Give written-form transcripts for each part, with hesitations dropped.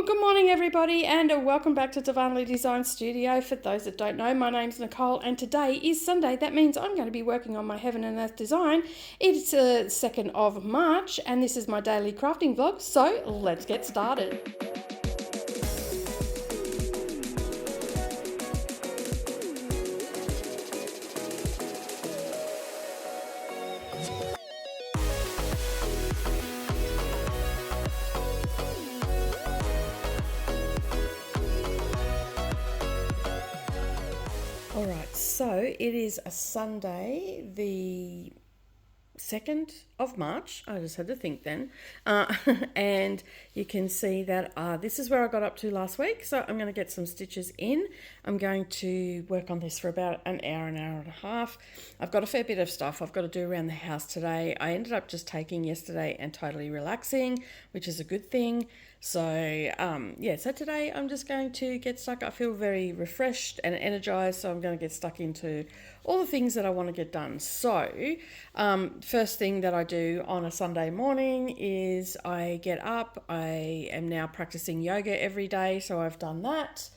Well, good morning, everybody, and welcome back to Darvanalee Design Studio. For those that don't know, my name's Nicole, and today is Sunday. That means I'm going to be working on my Heaven and Earth design. It's the 2nd of March, and this is my daily crafting vlog, so let's get started. Alright, so it is a Sunday, the 2nd of March. I just had to think then. And you can see that this is where I got up to last week. So I'm going to get some stitches in. I'm going to work on this for about an hour and a half. I've got a fair bit of stuff I've got to do around the house today. I ended up just taking yesterday and totally relaxing, which is a good thing. So yeah, so today I'm just going to get stuck. I feel very refreshed and energized, so I'm going to get stuck into all the things that I want to get done. So first thing that I do on a Sunday morning is I get up. I am now practicing yoga every day, so I've done that.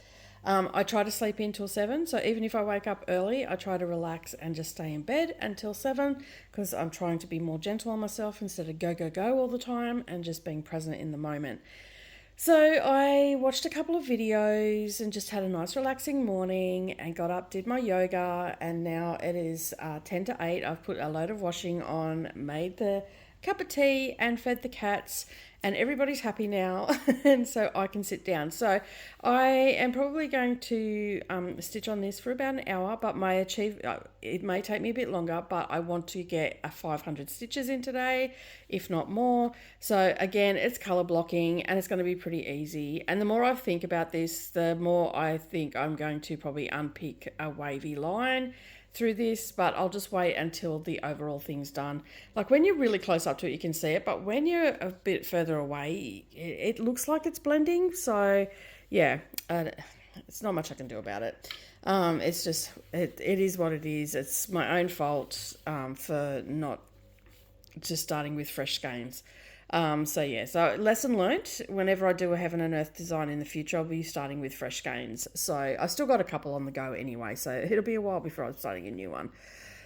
I try to sleep in till 7, so even if I wake up early, I try to relax and just stay in bed until 7, because I'm trying to be more gentle on myself instead of go all the time and just being present in the moment. So I watched a couple of videos and just had a nice relaxing morning and got up, did my yoga, and now it is 10 to 8. I've put a load of washing on, made the cup of tea and fed the cats, and everybody's happy now and so I can sit down. So I am probably going to stitch on this for about an hour, but it may take me a bit longer, but I want to get 500 stitches in today, if not more. So again, it's color blocking and it's going to be pretty easy. And the more I think about this, the more I think I'm going to probably unpick a wavy line through this, but I'll just wait until the overall thing's done. Like when you're really close up to it, you can see it, but when you're a bit further away, it looks like it's blending. So yeah, it's not much I can do about it. It's just, it is what it is. It's my own fault for not just starting with fresh skeins. So yeah, so lesson learnt. Whenever I do a Heaven and Earth design in the future, I'll be starting with fresh skeins. So I still got a couple on the go anyway, so it'll be a while before I'm starting a new one.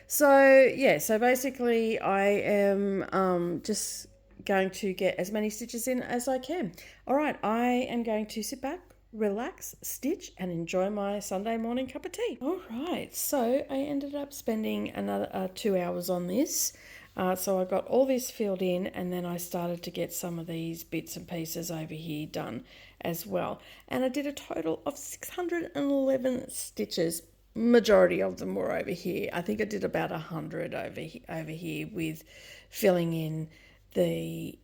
So yeah, so basically I am just going to get as many stitches in as I can. All right, I am going to sit back, relax, stitch, and enjoy my Sunday morning cup of tea. All right, so I ended up spending another 2 hours on this. So I got all this filled in, and then I started to get some of these bits and pieces over here done as well. And I did a total of 611 stitches. Majority of them were over here. I think I did about 100 over here with filling in the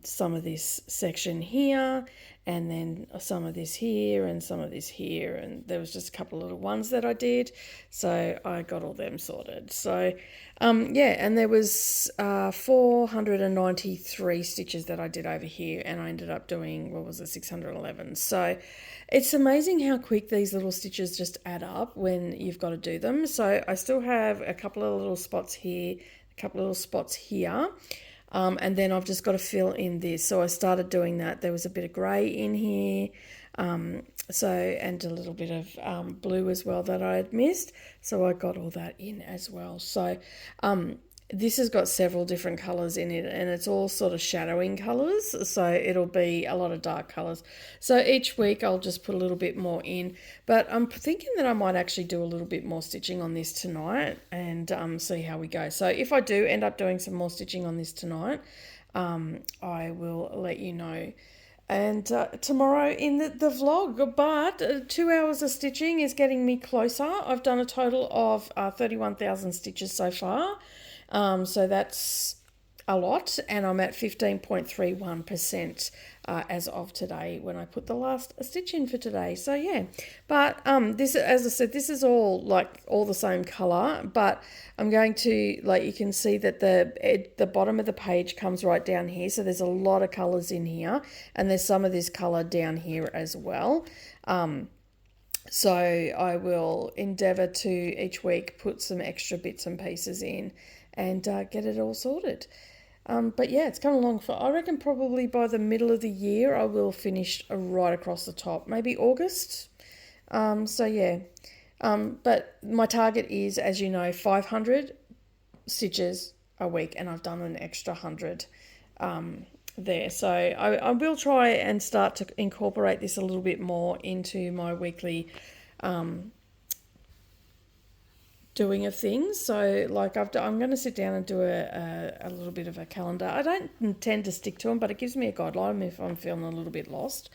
some of this section here, and then some of this here, and some of this here, and there was just a couple of little ones that I did, so I got all them sorted. So yeah, and there was 493 stitches that I did over here, and I ended up doing, what was it, 611. So it's amazing how quick these little stitches just add up when you've got to do them. So I still have a couple of little spots here, a couple of little spots here. And then I've just got to fill in this. So I started doing that. There was a bit of grey in here, and a little bit of blue as well that I had missed. So I got all that in as well. So this has got several different colours in it, and it's all sort of shadowing colours. So it'll be a lot of dark colours. So each week I'll just put a little bit more in. But I'm thinking that I might actually do a little bit more stitching on this tonight and see how we go. So if I do end up doing some more stitching on this tonight, I will let you know. And tomorrow in the vlog, but 2 hours of stitching is getting me closer. I've done a total of 31,000 stitches so far. So that's a lot, and I'm at 15.31% as of today when I put the last stitch in for today. So yeah, but this, as I said, this is all like all the same color, but I'm going to, like, you can see that the bottom of the page comes right down here, so there's a lot of colors in here, and there's some of this color down here as well. So I will endeavor to each week put some extra bits and pieces in and get it all sorted. But yeah, it's coming along for, I reckon probably by the middle of the year, I will finish right across the top, maybe August. So yeah, but my target is, as you know, 500 stitches a week, and I've done an extra 100 there. So I will try and start to incorporate this a little bit more into my weekly doing of things. So like I'm going to sit down and do a little bit of a calendar. I don't intend to stick to them, but it gives me a guideline if I'm feeling a little bit lost.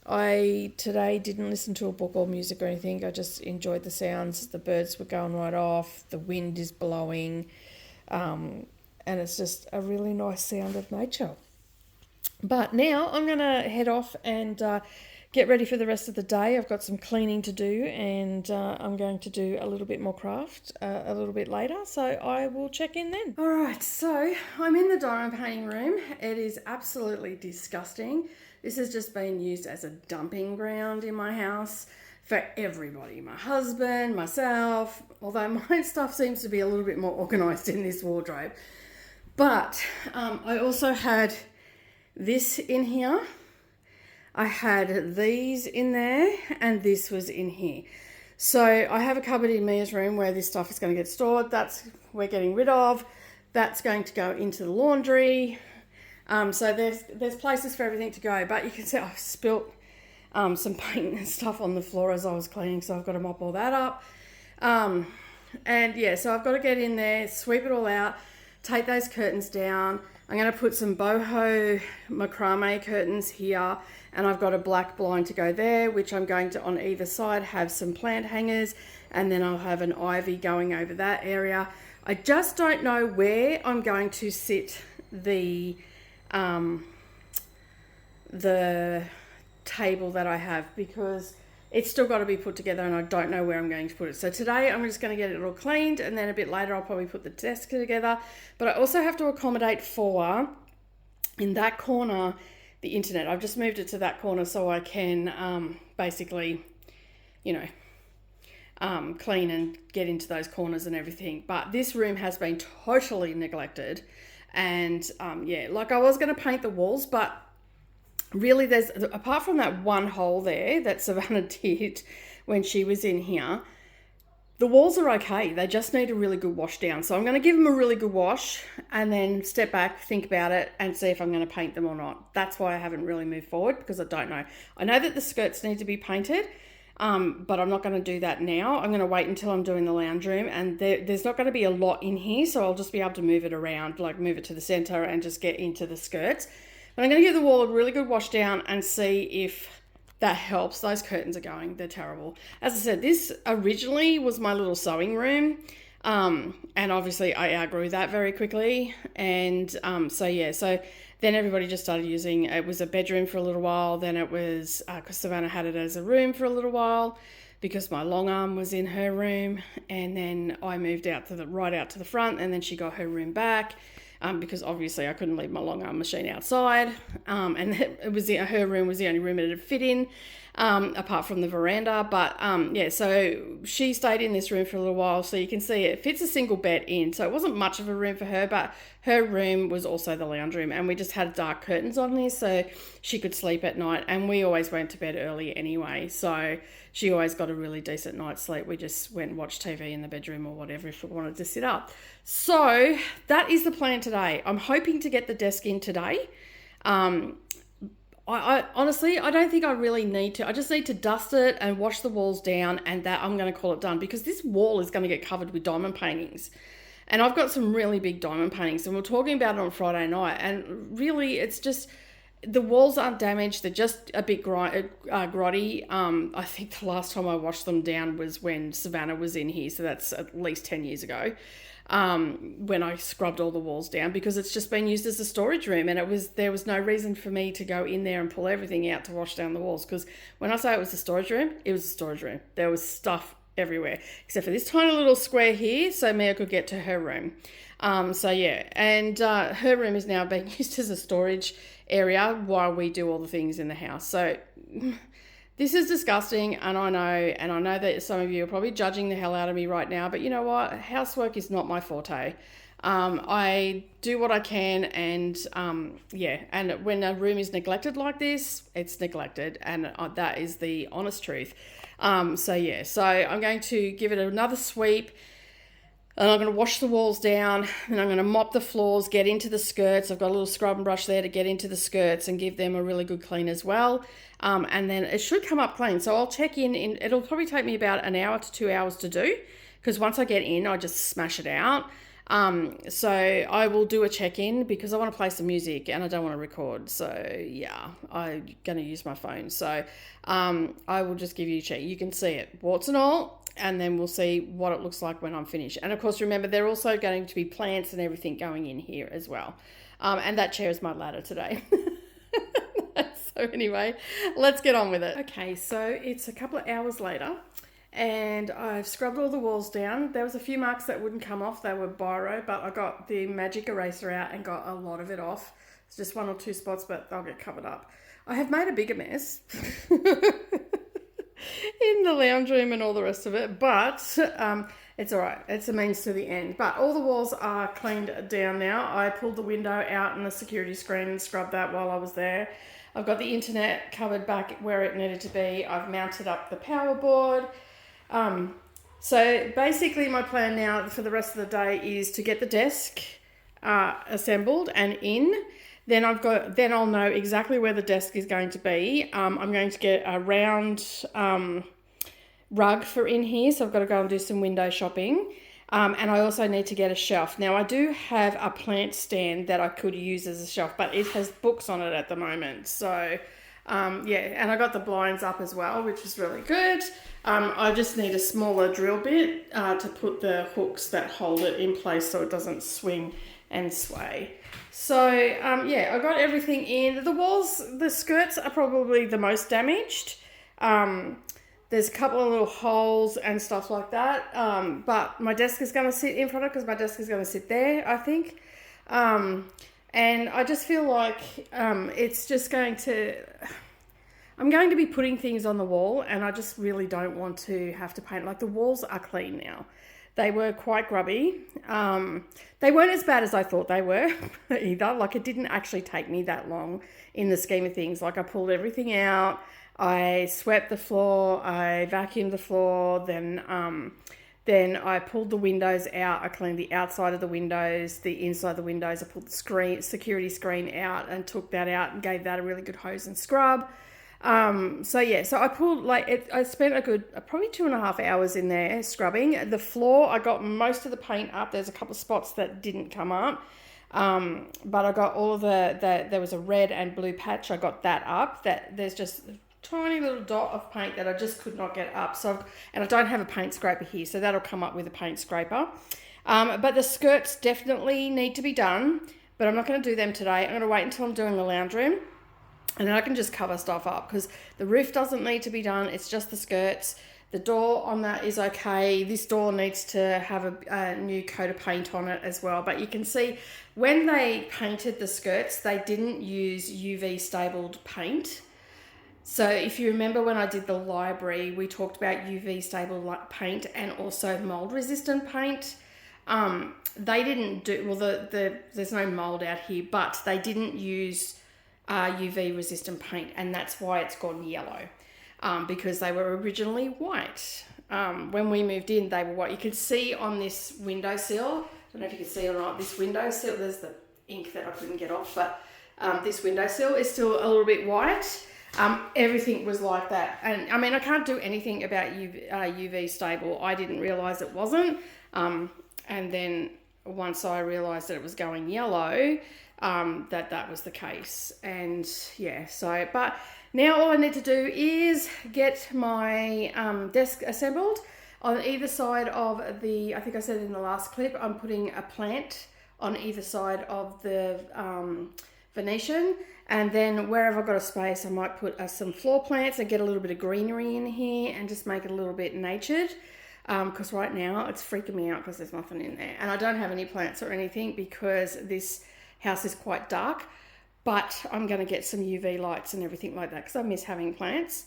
I today didn't listen to a book or music or anything. I just enjoyed the sounds. The birds were going right off. The wind is blowing. And it's just a really nice sound of nature. But now I'm going to head off and get ready for the rest of the day. I've got some cleaning to do, and I'm going to do a little bit more craft a little bit later. So I will check in then. All right, so I'm in the diamond painting room. It is absolutely disgusting. This has just been used as a dumping ground in my house for everybody. My husband, myself, although my stuff seems to be a little bit more organised in this wardrobe. But I also had this in here. I had these in there, and this was in here. So I have a cupboard in Mia's room where this stuff is going to get stored. That's we're getting rid of. That's going to go into the laundry. So there's places for everything to go. But you can see I've spilt some paint and stuff on the floor as I was cleaning, so I've got to mop all that up. And yeah, so I've got to get in there, sweep it all out, take those curtains down. I'm going to put some boho macrame curtains here, and I've got a black blind to go there, which I'm going to, on either side, have some plant hangers, and then I'll have an ivy going over that area. I just don't know where I'm going to sit the table that I have, because it's still got to be put together and I don't know where I'm going to put it. So today I'm just going to get it all cleaned, and then a bit later I'll probably put the desk together. But I also have to accommodate for, in that corner, the internet. I've just moved it to that corner so I can basically, clean and get into those corners and everything. But this room has been totally neglected. And like I was going to paint the walls, but really there's, apart from that one hole there that Savannah did when she was in here, the walls are okay. They just need a really good wash down. So I'm going to give them a really good wash and then step back, think about it, and see if I'm going to paint them or not. That's why I haven't really moved forward, because I don't know. I know that the skirts need to be painted, but I'm not going to do that now. I'm going to wait until I'm doing the lounge room, and there's not going to be a lot in here, so I'll just be able to move it around, like move it to the center and just get into the skirts. But I'm going to give the wall a really good wash down and see if that helps. Those curtains are going. They're terrible. As I said, this originally was my little sewing room. And obviously I outgrew that very quickly. And so then everybody just started using, it was a bedroom for a little while. Then it was, because Savannah had it as a room for a little while, because my long arm was in her room. And then I moved out to right out to the front, and then she got her room back. Because obviously I couldn't leave my long arm machine outside, and it was her room was the only room it had fit in, apart from the veranda. But so she stayed in this room for a little while, so you can see it fits a single bed in, so it wasn't much of a room for her, but her room was also the lounge room, and we just had dark curtains on there so she could sleep at night, and we always went to bed early anyway, so she always got a really decent night's sleep. We just went and watched TV in the bedroom or whatever if we wanted to sit up. So that is the plan today. I'm hoping to get the desk in today. I honestly, I don't think I really need to. I just need to dust it and wash the walls down, and that I'm going to call it done, because this wall is going to get covered with diamond paintings. And I've got some really big diamond paintings, and we're talking about it on Friday night, and really it's just, the walls aren't damaged. They're just a bit grotty. I think the last time I washed them down was when Savannah was in here, so that's at least 10 years ago, when I scrubbed all the walls down, because it's just been used as a storage room, and there was no reason for me to go in there and pull everything out to wash down the walls, because when I say it was a storage room, it was a storage room. There was stuff everywhere, except for this tiny little square here, so Mia could get to her room. And her room is now being used as a storage area while we do all the things in the house. So this is disgusting, and I know that some of you are probably judging the hell out of me right now, but you know what? Housework is not my forte. I do what I can, and yeah, and when a room is neglected like this, it's neglected, and that is the honest truth. So yeah, so I'm going to give it another sweep, and I'm going to wash the walls down, and I'm going to mop the floors, get into the skirts. I've got a little scrub and brush there to get into the skirts and give them a really good clean as well. And then it should come up clean. So I'll check in, it'll probably take me about an hour to 2 hours to do, because once I get in, I just smash it out. So I will do a check-in because I want to play some music and I don't want to record. So yeah, I'm going to use my phone. So I will just give you a check. You can see it, warts and all, and then we'll see what it looks like when I'm finished. And of course, remember, there are also going to be plants and everything going in here as well. And that chair is my ladder today. So anyway, let's get on with it. Okay, so it's a couple of hours later, and I've scrubbed all the walls down. There was a few marks that wouldn't come off. They were biro, but I got the magic eraser out and got a lot of it off. It's just 1 or 2 spots, but they'll get covered up. I have made a bigger mess in the lounge room and all the rest of it, but it's all right. It's a means to the end. But all the walls are cleaned down now. I pulled the window out and the security screen and scrubbed that while I was there. I've got the internet covered back where it needed to be. I've mounted up the power board. So basically my plan now for the rest of the day is to get the desk assembled and in. Then I'll know exactly where the desk is going to be. I'm going to get a round rug for in here, so I've got to go and do some window shopping. And I also need to get a shelf. Now I do have a plant stand that I could use as a shelf, but it has books on it at the moment. So yeah, and I got the blinds up as well, which is really good. I just need a smaller drill bit to put the hooks that hold it in place so it doesn't swing and sway. So yeah, I got everything in. The walls, the skirts are probably the most damaged. There's a couple of little holes and stuff like that. But my desk is going to sit in front of it because my desk is going to sit there, I think. And I just feel like it's just going to... I'm going to be putting things on the wall, and I just really don't want to have to paint. Like, the walls are clean now. They were quite grubby. They weren't as bad as I thought they were either. Like, it didn't actually take me that long in the scheme of things. Like, I pulled everything out. I swept the floor. I vacuumed the floor. Then I pulled the windows out. I cleaned the outside of the windows, the inside of the windows. I pulled the security screen out and took that out and gave that a really good hose and scrub. So yeah, so I pulled I spent a good probably 2.5 hours in there scrubbing. The floor, I got most of the paint up. There's a couple of spots that didn't come up. But I got all of there was a red and blue patch. I got that up. There's just a tiny little dot of paint that I just could not get up. And I don't have a paint scraper here, so that'll come up with a paint scraper. But the skirts definitely need to be done, but I'm not going to do them today. I'm going to wait until I'm doing the lounge room, and then I can just cover stuff up because the roof doesn't need to be done. It's just the skirts. The door on that is okay. This door needs to have a new coat of paint on it as well. But you can see when they painted the skirts, they didn't use UV stabled paint. So if you remember when I did the library, we talked about UV stable paint and also mold resistant paint. They didn't do, well, there's no mold out here, but they didn't use UV resistant paint, and that's why it's gone yellow, because they were originally white. When we moved in, they were white. You can see on this windowsill, I don't know if you can see or not, this windowsill, there's the ink that I couldn't get off, but this windowsill is still a little bit white. Everything was like that. And I mean, I can't do anything about UV stable. I didn't realize it wasn't. And then once I realized that it was going yellow, that was the case. And yeah, so, but now all I need to do is get my desk assembled. On either side of I think I said in the last clip, I'm putting a plant on either side of the Venetian. And then wherever I've got a space, I might put some floor plants and get a little bit of greenery in here and just make it a little bit natured. Because right now it's freaking me out because there's nothing in there. And I don't have any plants or anything because this house is quite dark. But I'm going to get some UV lights and everything like that because I miss having plants.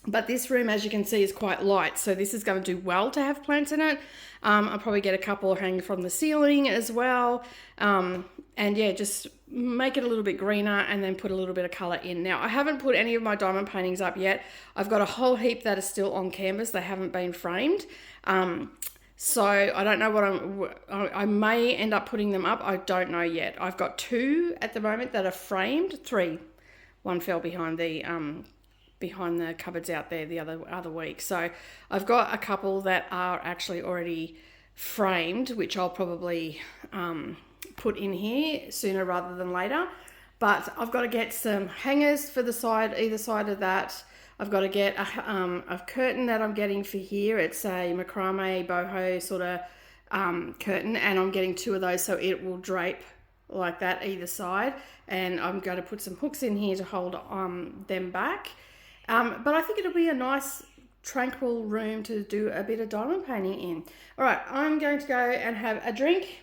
But this room, as you can see, is quite light, so this is going to do well to have plants in it. I'll probably get a couple hanging from the ceiling as well. And yeah, just make it a little bit greener and then put a little bit of colour in. Now, I haven't put any of my diamond paintings up yet. I've got a whole heap that are still on canvas. They haven't been framed. So I don't know what I may end up putting them up. I don't know yet. I've got 2 at the moment that are framed. 3. One fell behind the cupboards out there the other week. So I've got a couple that are actually already framed, which I'll probably put in here sooner rather than later. But I've got to get some hangers for either side of that. I've got to get a curtain that I'm getting for here. It's a macrame boho sort of curtain, and I'm getting 2 of those so it will drape like that either side. And I'm going to put some hooks in here to hold them back. But I think it'll be a nice tranquil room to do a bit of diamond painting in. All right, I'm going to go and have a drink.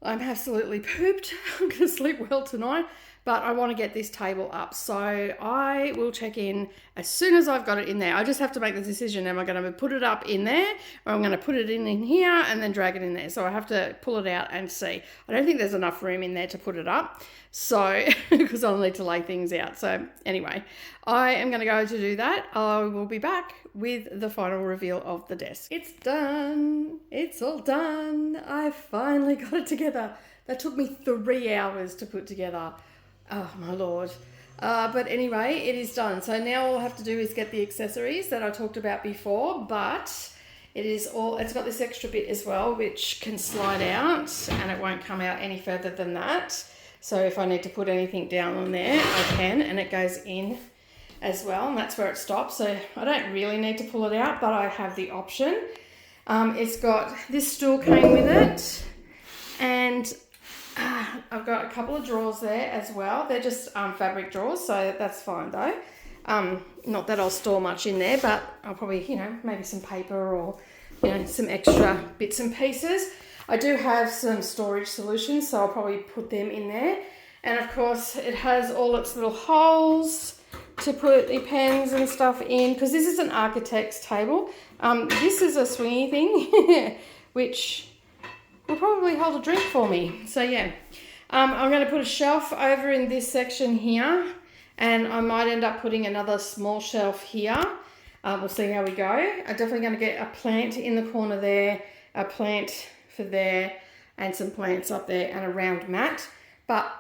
I'm absolutely pooped. I'm going to sleep well tonight, but I want to get this table up. So I will check in as soon as I've got it in there. I just have to make the decision. Am I going to put it up in there, or I'm going to put it in here and then drag it in there? So I have to pull it out and see. I don't think there's enough room in there to put it up. So, because I'll need to lay things out. So anyway, I am going to go to do that. I will be back with the final reveal of the desk. It's done. It's all done. I finally got it together. That took me 3 hours to put together. Oh my Lord. But anyway, it is done. So now all I have to do is get the accessories that I talked about before, but it's got this extra bit as well, which can slide out and it won't come out any further than that. So if I need to put anything down on there, I can, and it goes in as well, and that's where it stops. So I don't really need to pull it out, but I have the option. It's got, this stool came with it, and I've got a couple of drawers there as well. They're just fabric drawers, so that's fine though. Not that I'll store much in there, but I'll probably, maybe some paper or, some extra bits and pieces. I do have some storage solutions, so I'll probably put them in there. And of course, it has all its little holes to put the pens and stuff in, because this is an architect's table. This is a swingy thing, which will probably hold a drink for me. So yeah, I'm going to put a shelf over in this section here, and I might end up putting another small shelf here. We'll see how we go. I'm definitely going to get a plant in the corner there, a plant for there, and some plants up there, and a round mat. But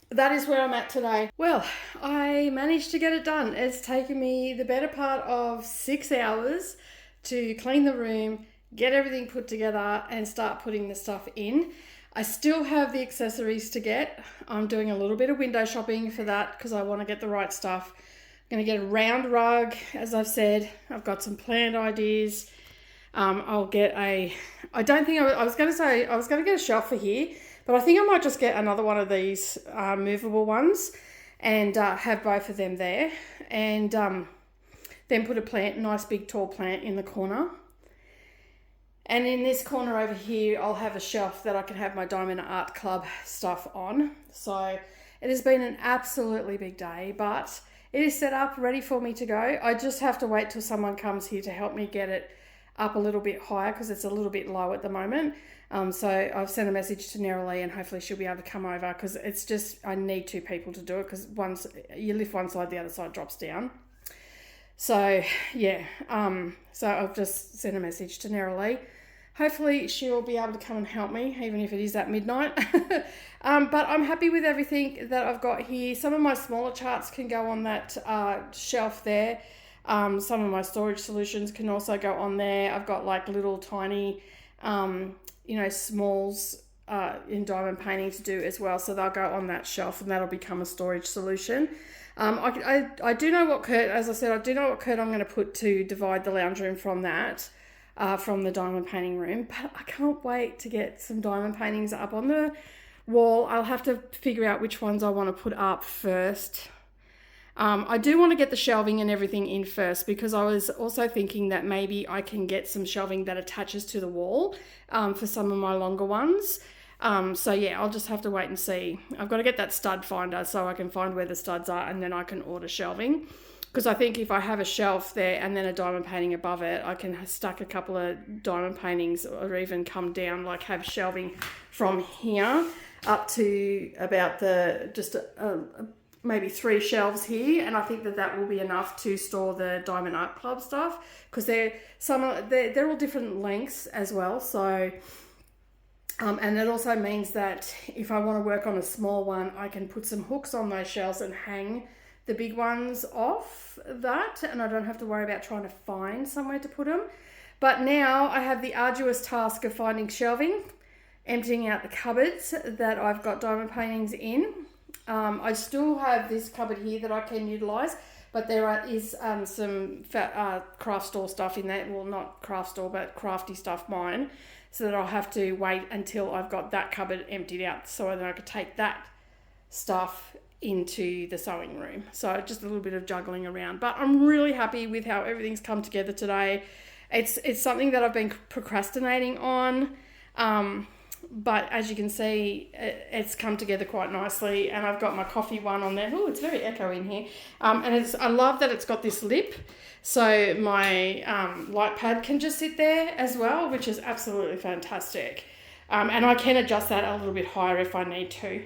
that is where I'm at today. Well, I managed to get it done. It's taken me the better part of 6 hours to clean the room, get everything put together, and start putting the stuff in. I still have the accessories to get. I'm doing a little bit of window shopping for that because I want to get the right stuff. I'm going to get a round rug, as I've said. I've got some plant ideas. I'll get I was going to get a shelf for here, but I think I might just get another one of these movable ones and have both of them there, and then put a nice big tall plant in the corner. And in this corner over here, I'll have a shelf that I can have my Diamond Art Club stuff on. So it has been an absolutely big day, but it is set up, ready for me to go. I just have to wait till someone comes here to help me get it up a little bit higher because it's a little bit low at the moment. So I've sent a message to Darvanalee, and hopefully she'll be able to come over, because it's just, I need 2 people to do it, because once you lift one side, the other side drops down. So yeah, so I've just sent a message to Darvanalee. Hopefully she'll be able to come and help me, even if it is at midnight. But I'm happy with everything that I've got here. Some of my smaller charts can go on that shelf there. Some of my storage solutions can also go on there. I've got like little tiny, smalls in diamond painting to do as well. So they'll go on that shelf, and that'll become a storage solution. I do know what curtain, as I said, I do know what curtain I'm going to put to divide the lounge room from that, from the diamond painting room. But I can't wait to get some diamond paintings up on the wall. I'll have to figure out which ones I want to put up first. I do want to get the shelving and everything in first, because I was also thinking that maybe I can get some shelving that attaches to the wall for some of my longer ones. So yeah, I'll just have to wait and see. I've got to get that stud finder so I can find where the studs are, and then I can order shelving. Because I think if I have a shelf there and then a diamond painting above it, I can stack a couple of diamond paintings, or even come down, like have shelving from here up to about maybe 3 shelves here, and I think that will be enough to store the Diamond Art Club stuff, because they're all different lengths as well. So and it also means that if I want to work on a small one, I can put some hooks on those shelves and hang the big ones off that, and I don't have to worry about trying to find somewhere to put them. But now I have the arduous task of finding shelving, emptying out the cupboards that I've got diamond paintings in. I still have this cupboard here that I can utilise, but there is some craft store stuff in there. Well, not craft store, but crafty stuff mine. So that I'll have to wait until I've got that cupboard emptied out, so then I could take that stuff into the sewing room. So just a little bit of juggling around. But I'm really happy with how everything's come together today. It's something that I've been procrastinating on. But as you can see, it's come together quite nicely, and I've got my coffee one on there. Oh, it's very echo in here. And I love that it's got this lip, so my light pad can just sit there as well, which is absolutely fantastic. And I can adjust that a little bit higher if I need to.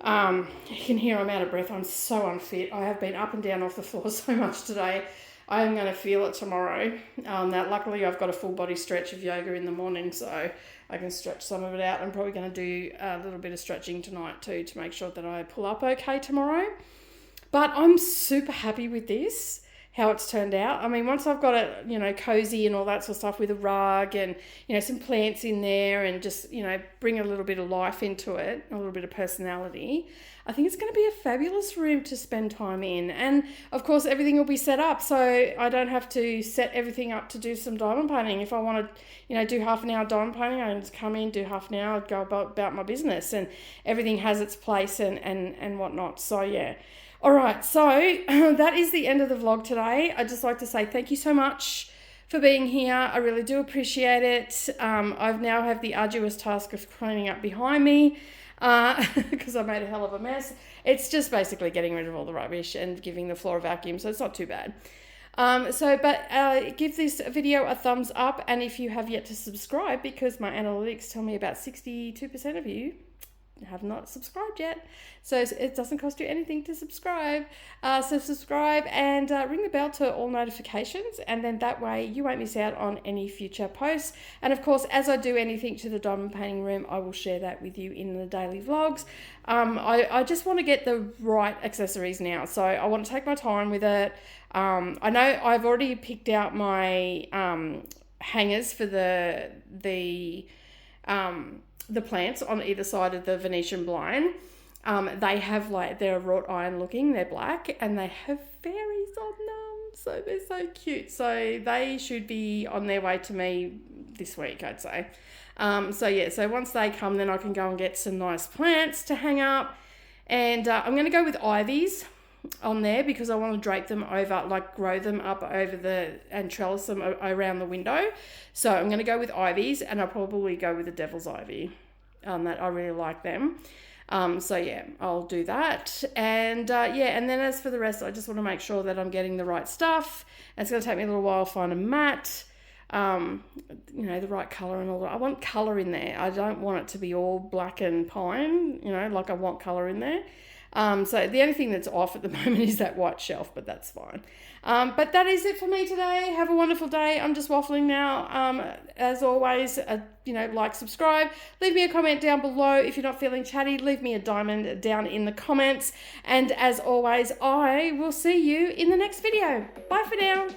You can hear I'm out of breath. I'm so unfit. I have been up and down off the floor so much today. I am going to feel it tomorrow. Luckily, I've got a full body stretch of yoga in the morning, so I can stretch some of it out. I'm probably going to do a little bit of stretching tonight too, to make sure that I pull up okay tomorrow. But I'm super happy with this, how it's turned out. I mean, once I've got it, cozy and all that sort of stuff with a rug and, some plants in there, and just, bring a little bit of life into it, a little bit of personality, I think it's going to be a fabulous room to spend time in. And of course, everything will be set up, so I don't have to set everything up to do some diamond painting. If I want to, do half an hour diamond painting, I can just come in, do half an hour, go about my business, and everything has its place and whatnot. So yeah. All right, so that is the end of the vlog today. I'd just like to say thank you so much for being here. I really do appreciate it. I've now have the arduous task of cleaning up behind me because I made a hell of a mess. It's just basically getting rid of all the rubbish and giving the floor a vacuum, so it's not too bad. Give this video a thumbs up, and if you have yet to subscribe, because my analytics tell me about 62% of you have not subscribed yet, so it doesn't cost you anything to subscribe. So subscribe and ring the bell to all notifications, and then that way you won't miss out on any future posts. And of course, as I do anything to the diamond painting room, I will share that with you in the daily vlogs. I just want to get the right accessories now, so I want to take my time with it. I know I've already picked out my hangers for the plants on either side of the Venetian blind. They have they're wrought iron looking, they're black, and they have fairies on them, so they're so cute. So they should be on their way to me this week, I'd say. So once they come, then I can go and get some nice plants to hang up, and I'm going to go with ivies on there, because I want to drape them over, grow them up over and trellis them around the window. So I'm going to go with ivies, and I'll probably go with the devil's ivy. That I really like them. So yeah, I'll do that. And and then as for the rest, I just want to make sure that I'm getting the right stuff. And it's going to take me a little while to find a mat, the right color and all that. I want color in there. I don't want it to be all black and pine, I want color in there. So the only thing that's off at the moment is that white shelf, but that's fine. But that is it for me today. Have a wonderful day. I'm just waffling now. As always, subscribe. Leave me a comment down below. If you're not feeling chatty, leave me a diamond down in the comments. And as always, I will see you in the next video. Bye for now.